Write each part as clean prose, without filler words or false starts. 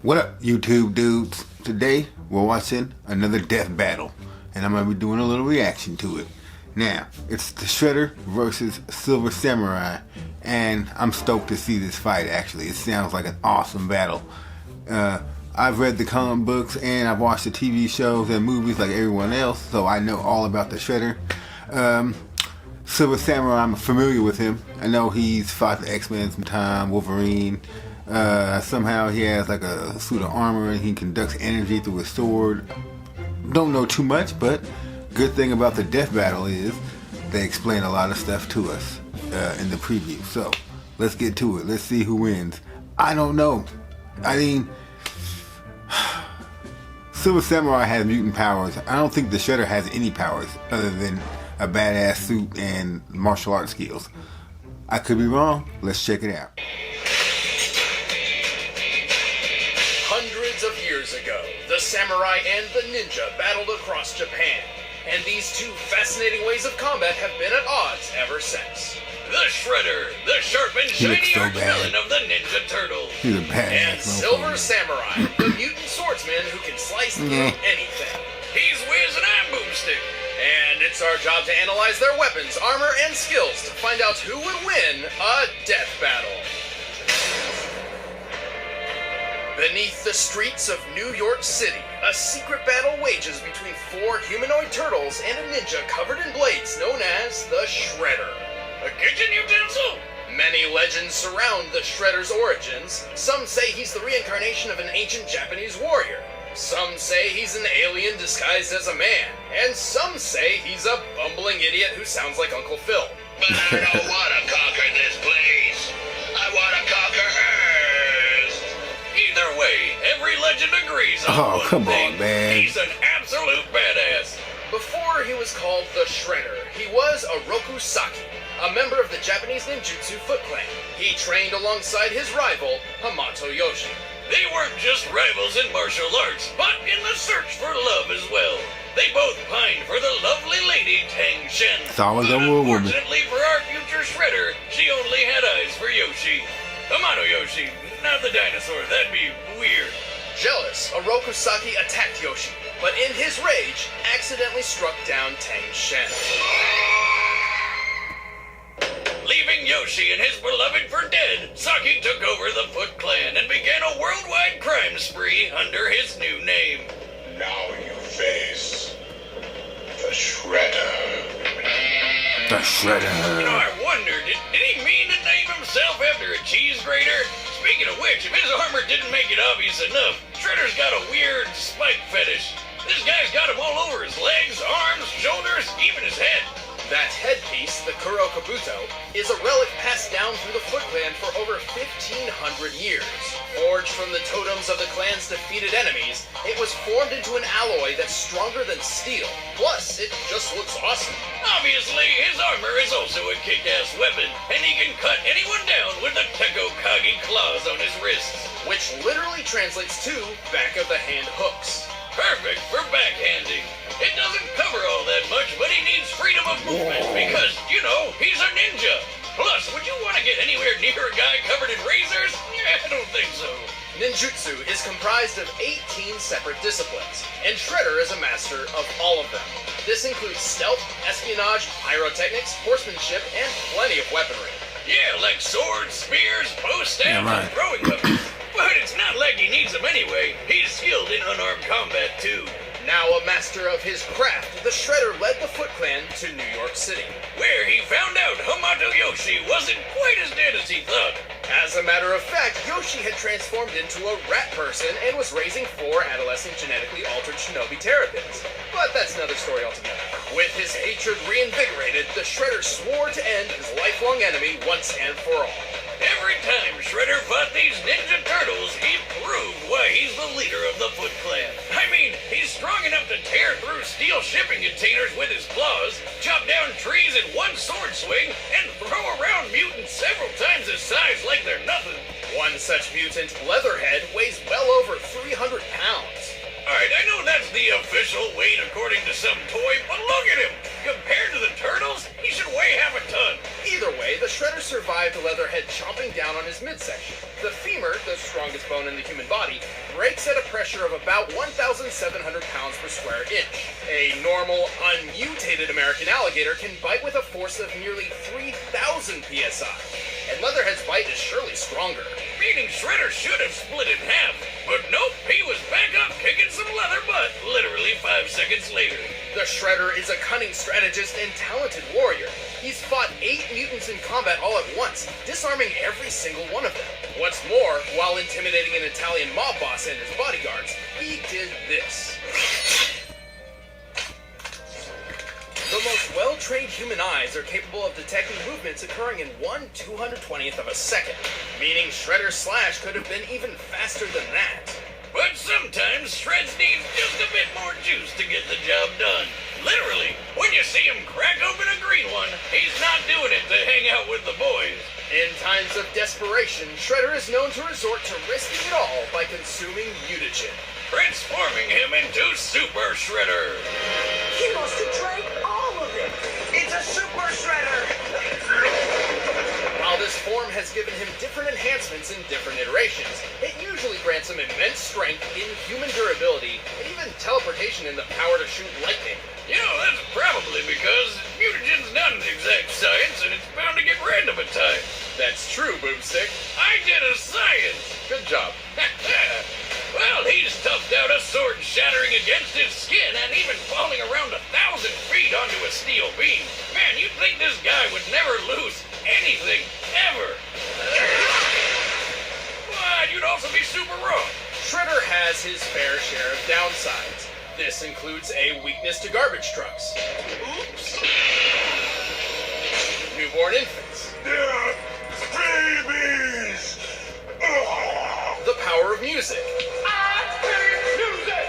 What up, YouTube dudes? Today, we're watching another death battle, and I'm going to be doing a little reaction to it. Now, it's the Shredder versus Silver Samurai, and I'm stoked to see this fight, actually. It sounds like an awesome battle. I've read the comic books, and I've watched the TV shows and movies like everyone else, so I know all about the Shredder. Silver Samurai, I'm familiar with him. I know he's fought the X-Men sometime, Wolverine. Somehow he has like a suit of armor and he conducts energy through his sword. Don't know too much, but good thing about the death battle is they explain a lot of stuff to us in the preview. So let's get to it. Let's see who wins. I don't know. I mean, Silver Samurai has mutant powers. I don't think the Shredder has any powers other than a badass suit and martial arts skills. I could be wrong. Let's check it out. Hundreds of years ago, the samurai and the ninja battled across Japan, and these two fascinating ways of combat have been at odds ever since. The Shredder, the sharp and shiny arch-villain of the Ninja Turtles, and Silver Samurai, the mutant swordsman who can slice through anything. He's Wiz and I'm Boomstick, and it's our job to analyze their weapons, armor, and skills to find out who would win a death battle. Beneath the streets of New York City, a secret battle wages between four humanoid turtles and a ninja covered in blades known as the Shredder. A kitchen utensil? Many legends surround the Shredder's origins. Some say he's the reincarnation of an ancient Japanese warrior. Some say he's an alien disguised as a man. And some say he's a bumbling idiot who sounds like Uncle Phil. But I don't want to conquer this place. I want to conquer Earth. Either way, every legend agrees on Oh, one come thing. on, man. He's an absolute badass. Before he was called the Shredder, he was a Rokusaki, a member of the Japanese ninjutsu Foot Clan. He trained alongside his rival, Hamato Yoshi. They weren't just rivals in martial arts, but in the search for love as well. They both pined for the lovely lady Tang Shen. It's always a woman. Unfortunately for our future Shredder, she only had eyes for Yoshi. Hamato Yoshi, not the dinosaur, that'd be weird. Jealous, a Rokusaki attacked Yoshi, but in his rage, accidentally struck down Tang Shen. Leaving Yoshi and his beloved for dead, Saki took over the Foot Clan and began a worldwide crime spree under his new name. Now you face the Shredder. The Shredder. You know, I wonder, did he mean to name himself after a cheese grater? Speaking of which, if his armor didn't make it obvious enough, Shredder's got a weird spike fetish. This guy's got him all over his legs, arms, shoulders, even his head. That headpiece, the Kuro Kabuto, is a relic passed down through the Foot Clan for over 1,500 years. Forged from the totems of the clan's defeated enemies, it was formed into an alloy that's stronger than steel. Plus, it just looks awesome. Obviously, his armor is also a kick-ass weapon, and he can cut anyone down with the Teko Kage claws on his wrists, which literally translates to back-of-the-hand hooks. Perfect for backhanding. It doesn't cover all that much, but he needs freedom of movement because, you know, he's a ninja. Plus, would you want to get anywhere near a guy covered in razors? I don't think so. Ninjutsu is comprised of 18 separate disciplines, and Shredder is a master of all of them. This includes stealth, espionage, pyrotechnics, horsemanship, and plenty of weaponry. Yeah, like swords, spears, bow staves, and throwing weapons. But it's not like he needs them anyway. He's skilled in unarmed combat, too. Now a master of his craft, the Shredder led the Foot Clan to New York City, where he found out Hamato Yoshi wasn't quite as dead as he thought. As a matter of fact, Yoshi had transformed into a rat person and was raising 4 adolescent genetically altered shinobi terrapins. But that's another story altogether. With his hatred reinvigorated, the Shredder swore to end his lifelong enemy once and for all. Every time Shredder fought these Ninja Turtles, he proved why he's the leader of the Foot Clan. I mean, he's strong enough to tear through steel shipping containers with his claws, chop down trees in one sword swing, and throw around mutants several times his size like they're nothing. One such mutant, Leatherhead, weighs well over 300 pounds. Alright, I know that's the official weight according to some toy, but look at him! Compared to the turtles, he should weigh half a ton. Either way, the Shredder survived Leatherhead chomping down on his midsection. The femur, the strongest bone in the human body, breaks at a pressure of about 1,700 pounds per square inch. A normal, unmutated American alligator can bite with a force of nearly 3,000 psi. And Leatherhead's bite is surely stronger. Meaning Shredder should have split in half. But nope, he was back up kicking some leather butt literally 5 seconds later. The Shredder is a cunning strategist and talented warrior. He's fought 8 mutants in combat all at once, disarming every single one of them. What's more, while intimidating an Italian mob boss and his bodyguards, he did this. The most well-trained human eyes are capable of detecting movements occurring in 1/220th of a second, meaning Shredder's slash could have been even faster than that. But sometimes Shreds needs just a bit more juice to get the job done. Literally, when you see him crack open a green one, he's not doing it to hang out with the boys. In times of desperation, Shredder is known to resort to risking it all by consuming mutagen, Transforming him into Super Shredder. He must have drank all of it. It's a super shredder! While this form has given him different enhancements in different iterations, it usually grants him immense strength, inhuman durability, and even teleportation and the power to shoot lightning. You know, that's probably because mutagen's not an exact science and it's bound to get random at times. That's true, Boomstick. I did a science! Good job. Well, he's toughed out a sword shattering against his skin and even falling around 1,000 feet onto a steel beam. Man, you'd think this guy would never lose anything, ever. But you'd also be super wrong. Shredder has his fair share of downsides. This includes a weakness to garbage trucks, Oops! newborn infants, They're babies! the power of music, I hate music!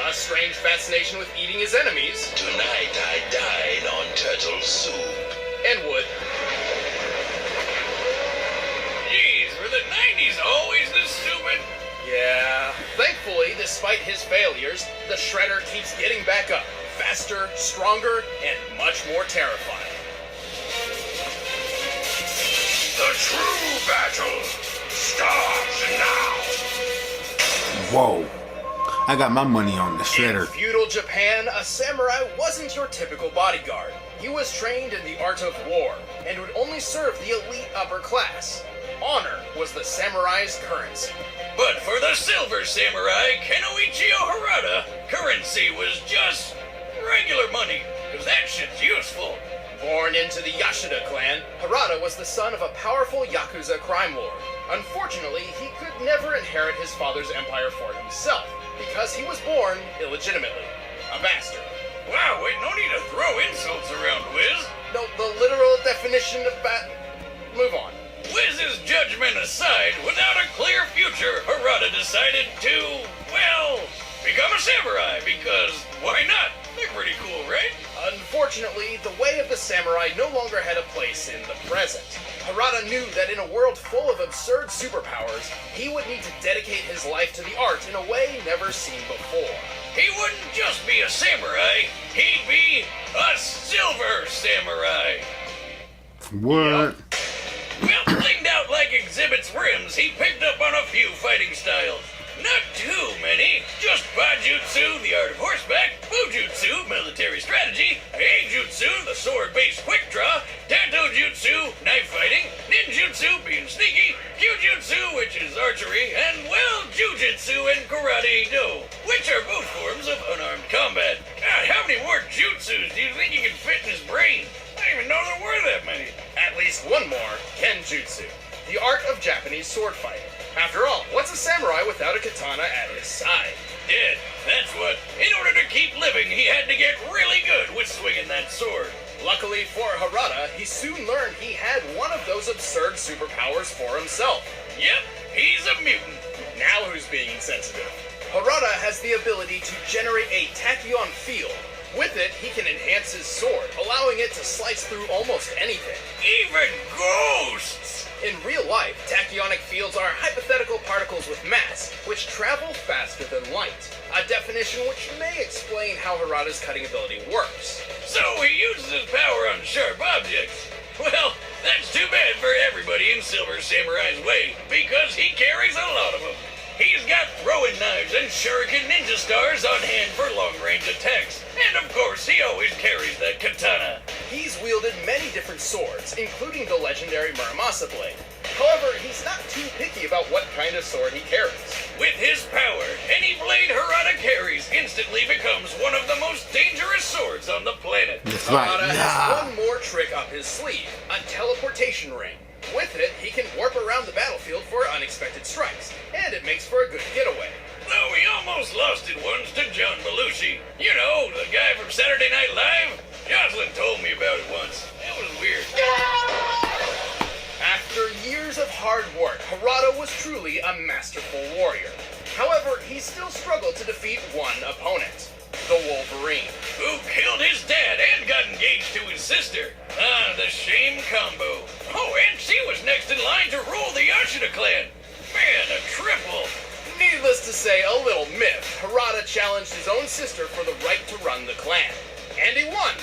a strange fascination with eating his enemies, Tonight I dine on turtle soup. and wood. Jeez, were the 90s always this stupid? Yeah. Thankfully, despite his failures, the Shredder keeps getting back up, faster, stronger, and much more terrifying. The true battle starts now! Whoa. I got my money on the In Shredder. feudal Japan, a samurai wasn't your typical bodyguard. He was trained in the art of war, and would only serve the elite upper class. Honor was the samurai's currency. But for the Silver Samurai, Kenoichiro Harada, currency was just regular money, because that shit's useful. Born into the Yashida clan, Harada was the son of a powerful Yakuza crime lord. Unfortunately, he could never inherit his father's empire for himself, because he was born illegitimately. A bastard. Wow, wait, no need to throw insults around, Wiz. No, the literal definition of Move on. Wiz's judgment aside, without a clear future, Harada decided to, well, become a samurai, because why not? They're pretty cool, right? Unfortunately, the way of the samurai no longer had a place in the present. Harada knew that in a world full of absurd superpowers, he would need to dedicate his life to the art in a way never seen before. He wouldn't just be a samurai, he'd be a Silver Samurai. What? Well, cleaned out like Exhibit's rims, he picked up on a few fighting styles. Not too many. Just Bajutsu, the art of horseback, Fujutsu, military strategy, Eijutsu, the sword-based quick draw, Tanto Jutsu, knife fighting, Ninjutsu, being sneaky, Kyujutsu, which is archery, and, well, Jujutsu and Karate Do, which are both forms of unarmed combat. God, how many more jutsus do you think he can fit in his brain? I didn't even know there were that many. At least one more, Kenjutsu, the art of Japanese sword fighting. After all, what's a samurai without a katana at his side? Yeah, that's what. In order to keep living, he had to get really good with swinging that sword. Luckily for Harada, he soon learned he had one of those absurd superpowers for himself. Yep, he's a mutant. Now who's being insensitive? Harada has the ability to generate a tachyon field. With it, he can enhance his sword, allowing it to slice through almost anything. Even ghosts! In real life, tachyonic fields are hypothetical particles with mass, which travel faster than light. A definition which may explain how Harada's cutting ability works. So he uses his power on sharp objects. Well, That's too bad for everybody in Silver Samurai's way, because he carries a lot of them. He's got throwing knives and shuriken ninja stars on hand for long-range attacks. And of course, he always carries that katana. He's wielded many different swords, including the legendary Muramasa blade. However, he's not too picky about what kind of sword he carries. With his power, any blade Harada carries instantly becomes one of the most dangerous swords on the planet. That's right. Harada Yeah. has one more trick up his sleeve, a teleportation ring. With it, he can warp around the battlefield for unexpected strikes, and it makes for a good getaway. Though he almost lost it once to John Belushi. You know, the guy from Saturday Night Live? Jocelyn told me about it once. It was weird. After years of hard work, Harada was truly a masterful warrior. However, he still struggled to defeat one opponent, the Wolverine. Who killed his dad and got engaged to his sister. Ah, the shame combo. Oh, and she was next in line to rule the Ashita clan. Man, a triple. Needless to say, a little myth, Harada challenged his own sister for the right to run the clan. And he won,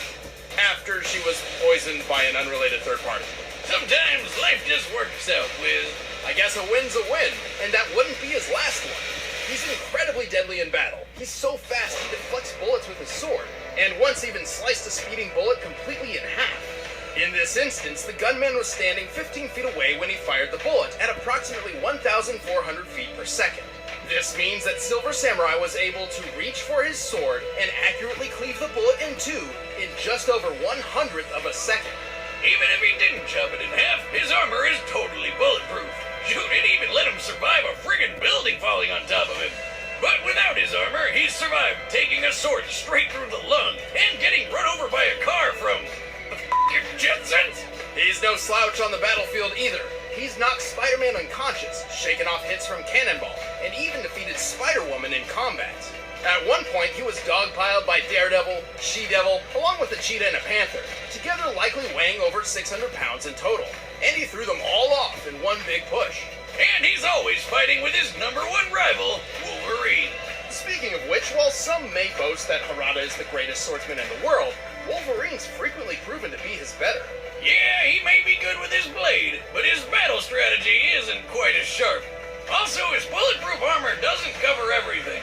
after she was poisoned by an unrelated third party. Sometimes life just works out, Wiz. I guess a win's a win, and that wouldn't be his last one. He's incredibly deadly in battle. He's so fast he deflects bullets with his sword, and once even sliced a speeding bullet completely in half. In this instance, the gunman was standing 15 feet away when he fired the bullet at approximately 1,400 feet per second. This means that Silver Samurai was able to reach for his sword and accurately cleave the bullet in two in just over 1/100th of a second. Even if he didn't chop it in half, his armor is totally bulletproof. Shoot, it even let him survive a friggin' building falling on top of him. But without his armor, he's survived taking a sword straight through the lung and getting run over by a car from the f***ing Jetsons. He's no slouch on the battlefield either. He's knocked Spider-Man unconscious, shaken off hits from Cannonball, and even defeated Spider-Woman in combat. At one point, he was dogpiled by Daredevil, She-Devil, along with a cheetah and a panther, together likely weighing over 600 pounds in total. And he threw them all off in one big push. And he's always fighting with his #1 rival, Wolverine. Speaking of which, while some may boast that Harada is the greatest swordsman in the world, Wolverine's frequently proven to be his better. Yeah, he may be good with his blade, but his battle strategy isn't quite as sharp. Also, his bulletproof armor doesn't cover everything,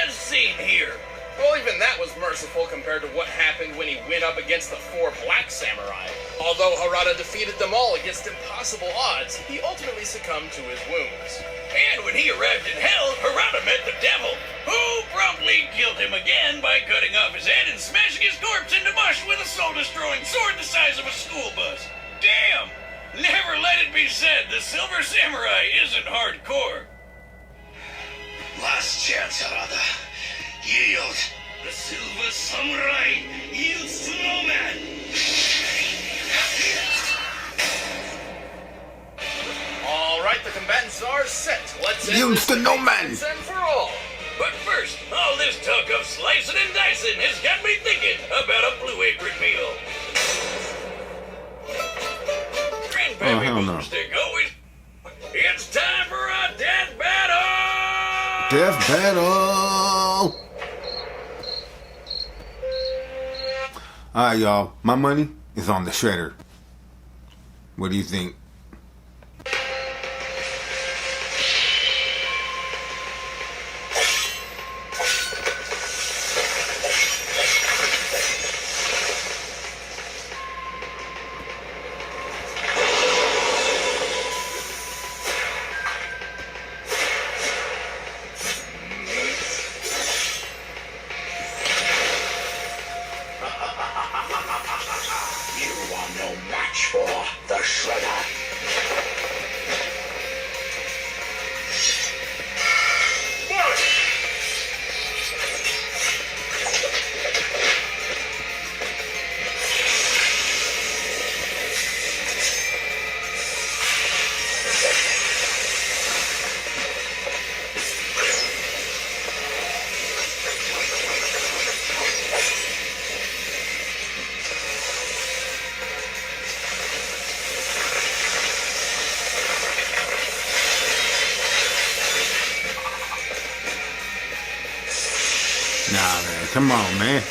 as seen here. Well, even that was merciful compared to what happened when he went up against the 4 Black Samurai. Although Harada defeated them all against impossible odds, he ultimately succumbed to his wounds. And when he arrived in hell, Harada met the devil, who promptly killed him again by cutting off his head and smashing his corpse into mush with a soul-destroying sword the size of a school bus. Damn! Never let it be said the Silver Samurai isn't hardcore. Last chance, Harada. Yield. The Silver Samurai yields to no man. All right, the combatants are set. Let's end Yields this to no debate man. once and for all. But first, all this talk of slicing and dicing has got me thinking about a Blue Apron meal. Grandpappy hell no. Boomstick always... It's time for a death battle! Death battle. All right, y'all. My money is on the shredder. What do you think? You are no match for the Shredder. Nah, man. Come on, man.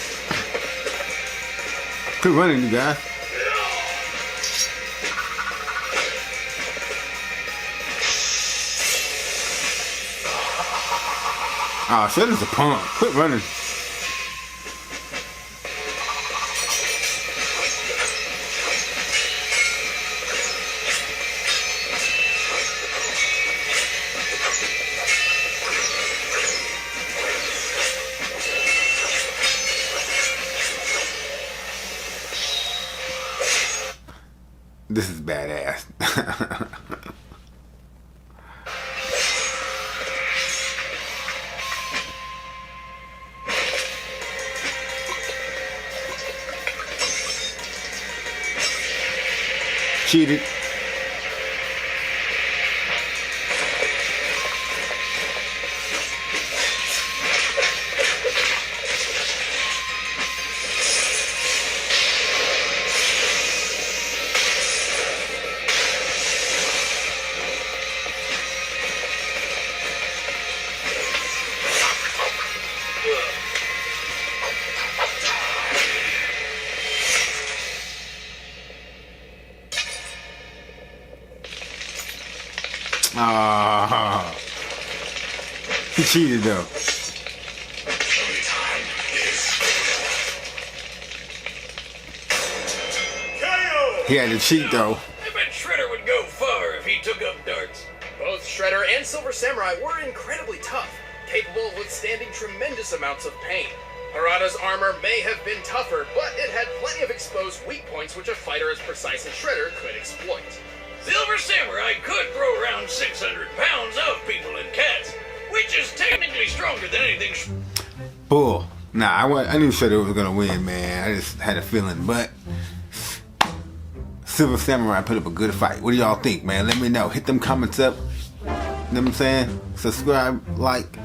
Quit running, you guys. Ah, Shredder's a punk. Quit running. This is badass. Cheated. Ah, he cheated though. He had to cheat though. I bet Shredder would go far if he took up darts. Both Shredder and Silver Samurai were incredibly tough, capable of withstanding tremendous amounts of pain. Harada's armor may have been tougher, but it had plenty of exposed weak points which a fighter as precise as Shredder could exploit. Silver Samurai could throw around 600 pounds of people and cats, which is technically stronger than anything. Bull. Nah, I knew Shredder was gonna win, man. I just had a feeling, but Silver Samurai put up a good fight. What do y'all think, man? Let me know. Hit them comments up. You know what I'm saying? Subscribe, like,